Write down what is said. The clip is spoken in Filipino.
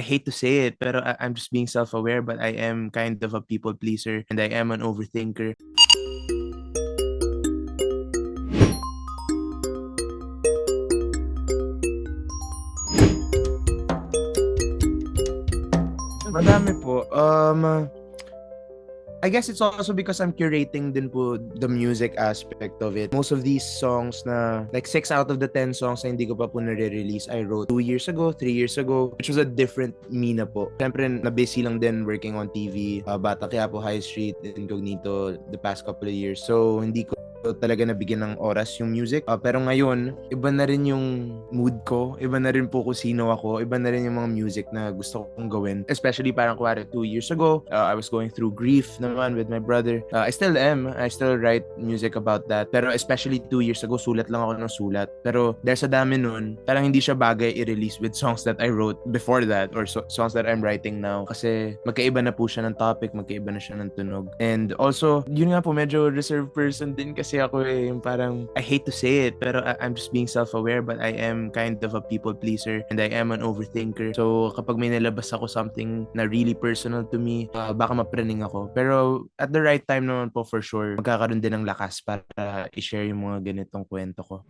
hate to say it, pero I'm just being self-aware, but I am kind of a people pleaser and I am an overthinker. Madami po. I guess it's also because I'm curating din po the music aspect of it. Most of these songs na, like 6 out of the 10 songs na hindi ko pa po nare-release, I wrote 2 years ago, 3 years ago, which was a different me na po. Siyempre, na-busy lang din working on TV, Bata Quiapo High Street, Incognito, the past couple of years. So, hindi ko talaga nabigyan ng oras yung music. Pero ngayon, iba na rin yung mood ko. Iba na rin po kung sino ako. Iba na rin yung mga music na gusto kong gawin. Especially parang kuwari 2 years ago, I was going through grief naman with my brother. I still am. I still write music about that. Pero especially 2 years ago, sulat lang ako ng sulat. Pero dahil sa dami nun, parang hindi siya bagay i-release with songs that I wrote before that or songs that I'm writing now. Kasi magkaiba na po siya ng topic, magkaiba na siya ng tunog. And also, yun nga po, medyo reserved person din kasi ako yung parang, I hate to say it, pero I'm just being self-aware, but I am kind of a people pleaser and I am an overthinker. So, kapag may nalabas ako something na really personal to me, baka mapraning ako. Pero at the right time naman po for sure, magkakaroon din ng lakas para i-share yung mga ganitong kwento ko.